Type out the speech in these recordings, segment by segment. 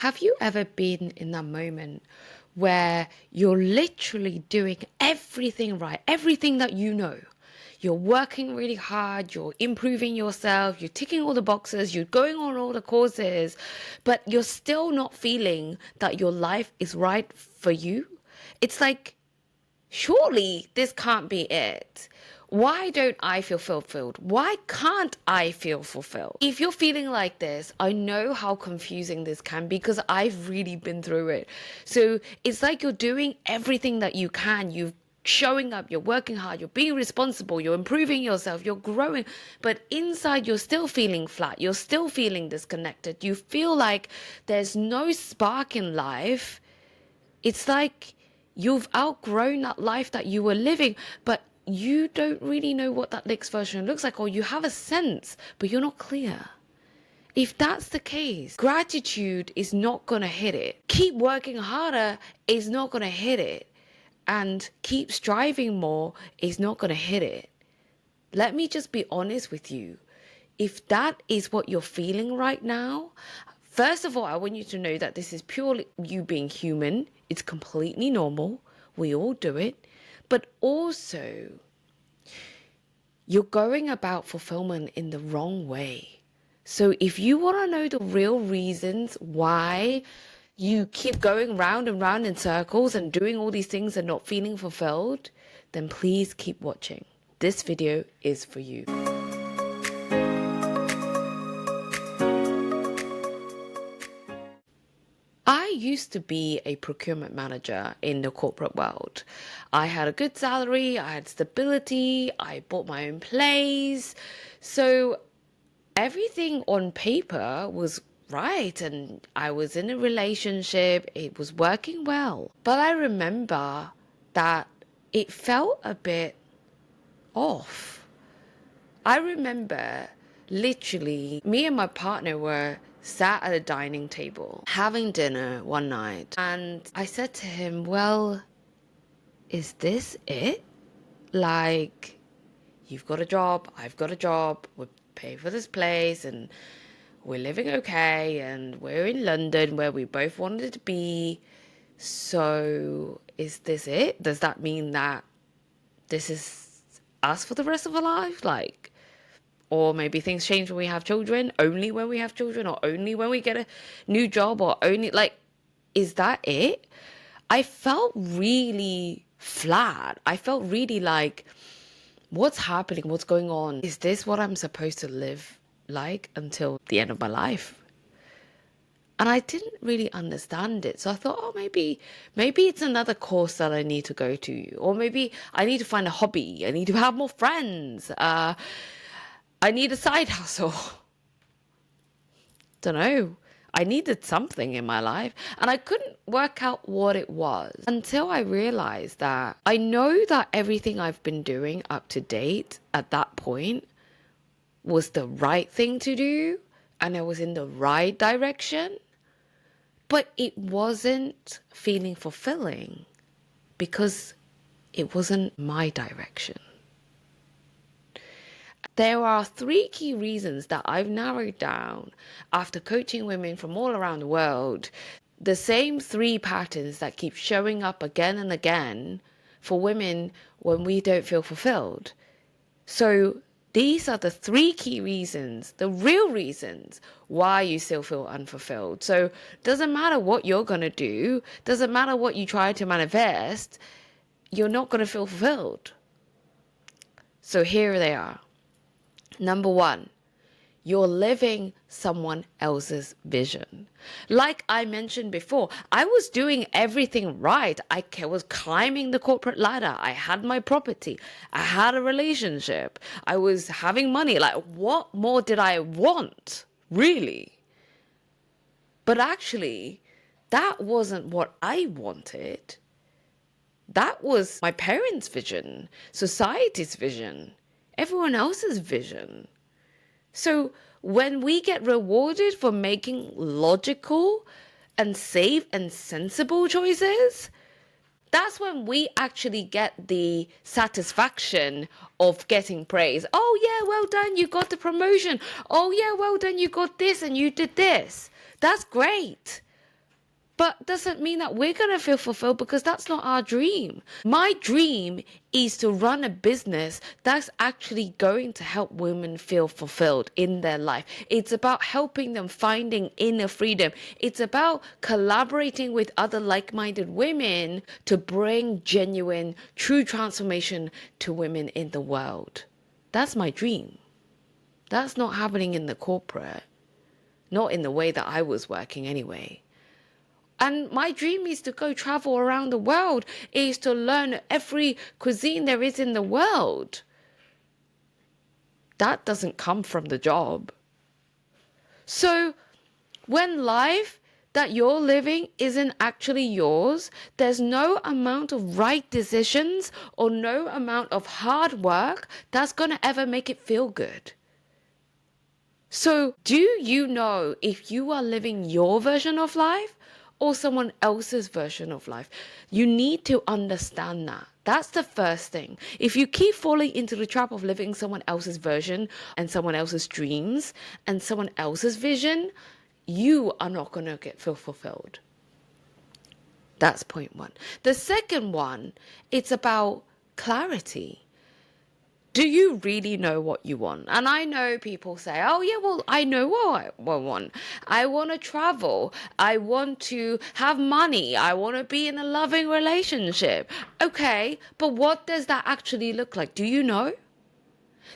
Have you ever been in that moment where you're literally doing everything right, everything that you know? You're working really hard, you're improving yourself, you're ticking all the boxes, you're going on all the courses, but you're still not feeling that your life is right for you? It's like, surely this can't be it. Why don't I feel fulfilled? Why can't I feel fulfilled? If you're feeling like this, I know how confusing this can be because I've really been through it. So it's like you're doing everything that you can. You're showing up, you're working hard, you're being responsible, you're improving yourself, you're growing, but inside you're still feeling flat. You're still feeling disconnected. You feel like there's no spark in life. It's like you've outgrown that life that you were living, but you don't really know what that next version looks like, or you have a sense, but you're not clear. If that's the case, gratitude is not going to hit it. Keep working harder is not going to hit it. And keep striving more is not going to hit it. Let me just be honest with you. If that is what you're feeling right now, first of all, I want you to know that this is purely you being human. It's completely normal. We all do it. But also, you're going about fulfillment in the wrong way. So if you want to know the real reasons why you keep going round and round in circles and doing all these things and not feeling fulfilled, then please keep watching. This video is for you. I used to be a procurement manager in the corporate world. I had a good salary, I had stability, I bought my own place. So everything on paper was right, and I was in a relationship, it was working well. But I remember that it felt a bit off. I remember literally me and my partner were sat at a dining table having dinner one night, and I said to him, well, is this it? Like, you've got a job, I've got a job, we pay for this place, and we're living okay, and we're in London where we both wanted to be. So is this it? Does that mean that this is us for the rest of our life? Like, or maybe things change when we have children, only when we have children, or only when we get a new job, or only like, is that it? I felt really flat. I felt really like, what's happening? What's going on? Is this what I'm supposed to live like until the end of my life? And I didn't really understand it. So I thought, oh, maybe it's another course that I need to go to. Or maybe I need to find a hobby. I need to have more friends. I need a side hustle. Don't know. I needed something in my life, and I couldn't work out what it was until I realized that I know that everything I've been doing up to date at that point was the right thing to do, and I was in the right direction, but it wasn't feeling fulfilling because it wasn't my direction. There are 3 key reasons that I've narrowed down after coaching women from all around the world. The same 3 patterns that keep showing up again and again for women when we don't feel fulfilled. So these are the 3 key reasons, the real reasons why you still feel unfulfilled. So doesn't matter what you're going to do, doesn't matter what you try to manifest, you're not going to feel fulfilled. So here they are. Number 1, you're living someone else's vision. Like I mentioned before, I was doing everything right. I was climbing the corporate ladder. I had my property. I had a relationship. I was having money. Like, what more did I want, really? But actually, that wasn't what I wanted. That was my parents' vision, society's vision, everyone else's vision. So when we get rewarded for making logical and safe and sensible choices, that's when we actually get the satisfaction of getting praise. Oh yeah, well done, you got the promotion. Oh yeah, well done, you got this and you did this. That's great. But doesn't mean that we're going to feel fulfilled, because that's not our dream. My dream is to run a business that's actually going to help women feel fulfilled in their life. It's about helping them finding inner freedom. It's about collaborating with other like-minded women to bring genuine, true transformation to women in the world. That's my dream. That's not happening in the corporate. Not in the way that I was working anyway. And my dream is to go travel around the world, is to learn every cuisine there is in the world. That doesn't come from the job. So when life that you're living isn't actually yours, there's no amount of right decisions or no amount of hard work that's going to ever make it feel good. So do you know if you are living your version of life or someone else's version of life? You need to understand that. That's the first thing. If you keep falling into the trap of living someone else's version and someone else's dreams and someone else's vision, you are not going to feel fulfilled. That's point one. The second one, it's about clarity. Do you really know what you want? And I know people say, oh yeah, well, I know what I want. I want to travel. I want to have money. I want to be in a loving relationship. Okay, but what does that actually look like? Do you know?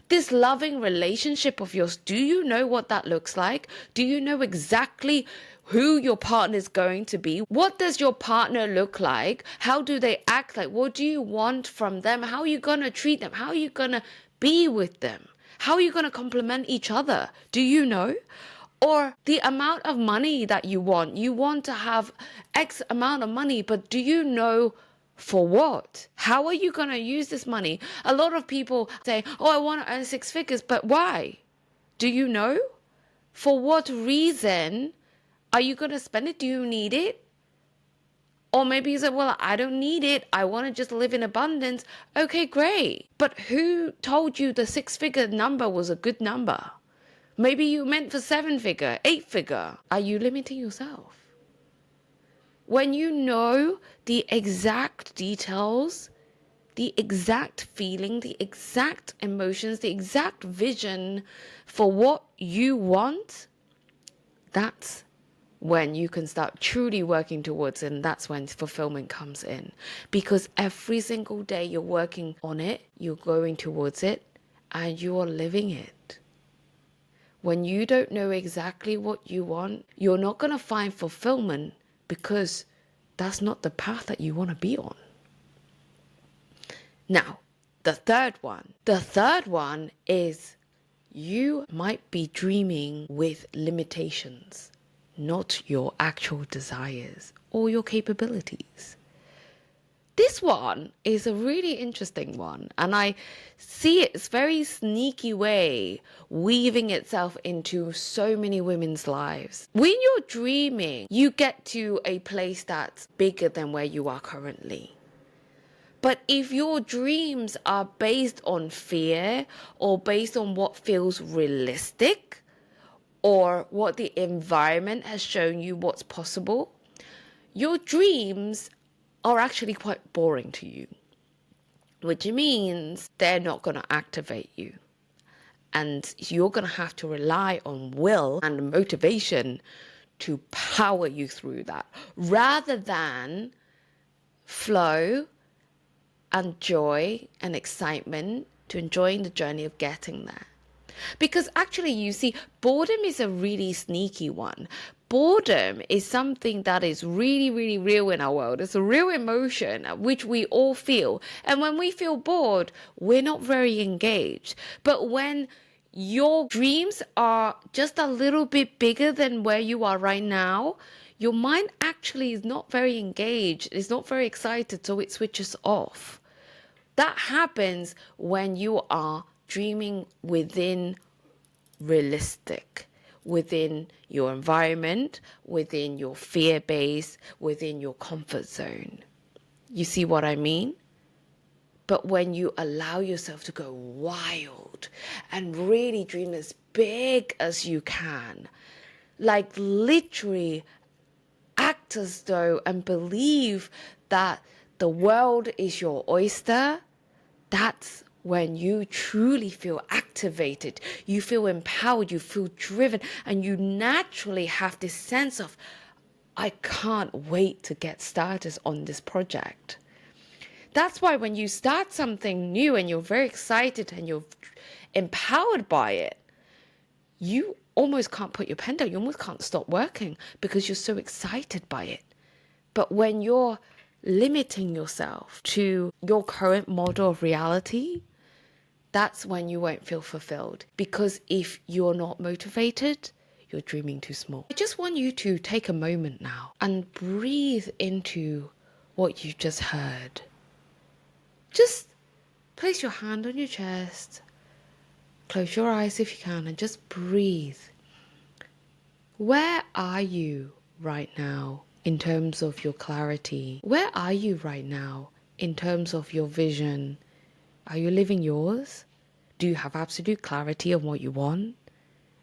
This loving relationship of yours, do you know what that looks like? Do you know exactly who your partner is going to be? What does your partner look like? How do they act like? What do you want from them? How are you going to treat them? How are you going to be with them? How are you going to complement each other? Do you know? Or the amount of money that you want to have X amount of money, but do you know for what? How are you going to use this money? A lot of people say, oh, I want to earn 6 figures, but why? Do you know? For what reason are you going to spend it? Do you need it? Or maybe you say, well, I don't need it. I want to just live in abundance. Okay, great. But who told you the 6-figure number was a good number? Maybe you meant for 7-figure, 8-figure. Are you limiting yourself? When you know the exact details, the exact feeling, the exact emotions, the exact vision for what you want, that's when you can start truly working towards it, and that's when fulfillment comes in. Because every single day you're working on it, you're going towards it, and you are living it. When you don't know exactly what you want, you're not going to find fulfillment, because that's not the path that you want to be on. Now, the third one is you might be dreaming with limitations, not your actual desires or your capabilities. This one is a really interesting one, and I see it's very sneaky way weaving itself into so many women's lives. When you're dreaming, you get to a place that's bigger than where you are currently. But if your dreams are based on fear or based on what feels realistic or what the environment has shown you what's possible, your dreams are actually quite boring to you, which means they're not going to activate you. And you're going to have to rely on will and motivation to power you through that, rather than flow and joy and excitement to enjoying the journey of getting there. Because actually, you see, boredom is a really sneaky one. Boredom is something that is really, really real in our world. It's a real emotion which we all feel. And when we feel bored, we're not very engaged. But when your dreams are just a little bit bigger than where you are right now, your mind actually is not very engaged. It's not very excited, so it switches off. That happens when you are dreaming within realistic, within your environment, within your fear base, within your comfort zone. You see what I mean? But when you allow yourself to go wild and really dream as big as you can, like literally act act as though and believe that the world is your oyster, that's when you truly feel activated, you feel empowered, you feel driven, and you naturally have this sense of, I can't wait to get started on this project. That's why when you start something new and you're very excited and you're empowered by it, you almost can't put your pen down. You almost can't stop working because you're so excited by it. But when you're limiting yourself to your current model of reality, that's when you won't feel fulfilled. Because if you're not motivated, you're dreaming too small. I just want you to take a moment now and breathe into what you just heard. Just place your hand on your chest, close your eyes if you can, and just breathe. Where are you right now in terms of your clarity? Where are you right now in terms of your vision? Are you living yours? Do you have absolute clarity on what you want?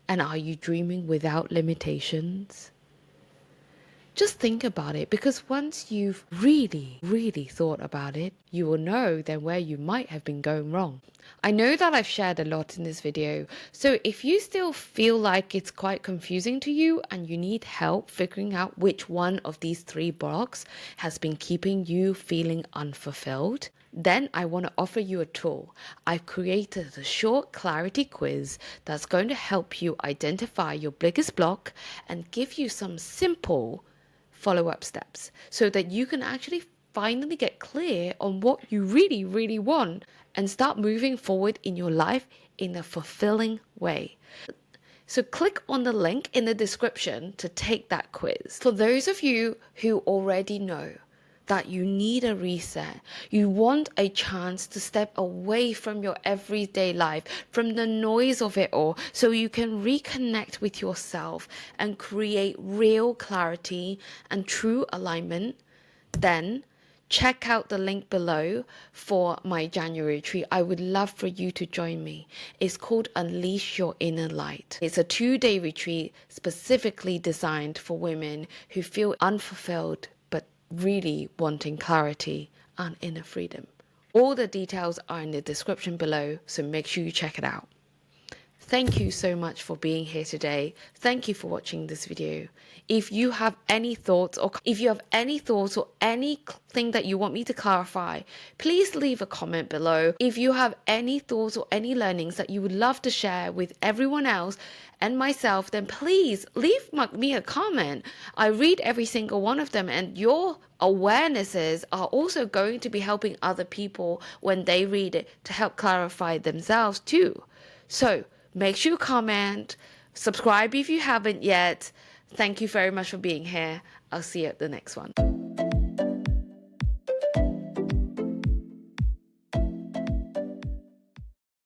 And are you dreaming without limitations? Just think about it, because once you've really, really thought about it, you will know then where you might have been going wrong. I know that I've shared a lot in this video, so if you still feel like it's quite confusing to you and you need help figuring out which one of these 3 blocks has been keeping you feeling unfulfilled, then I want to offer you a tool. I've created a short clarity quiz that's going to help you identify your biggest block and give you some simple follow-up steps so that you can actually finally get clear on what you really, really want and start moving forward in your life in a fulfilling way. So click on the link in the description to take that quiz. For those of you who already know that you need a reset, you want a chance to step away from your everyday life, from the noise of it all, so you can reconnect with yourself and create real clarity and true alignment, then check out the link below for my January retreat. I would love for you to join me. It's called Unleash Your Inner Light. It's a 2-day retreat specifically designed for women who feel unfulfilled but really wanting clarity and inner freedom. All the details are in the description below, so make sure you check it out. Thank you so much for being here today. Thank you for watching this video. If you have any thoughts or anything that you want me to clarify, please leave a comment below. If you have any thoughts or any learnings that you would love to share with everyone else and myself, then please leave me a comment. I read every single one of them, and your awarenesses are also going to be helping other people when they read it to help clarify themselves too. So make sure you comment, subscribe if you haven't yet. Thank you very much for being here. I'll see you at the next one.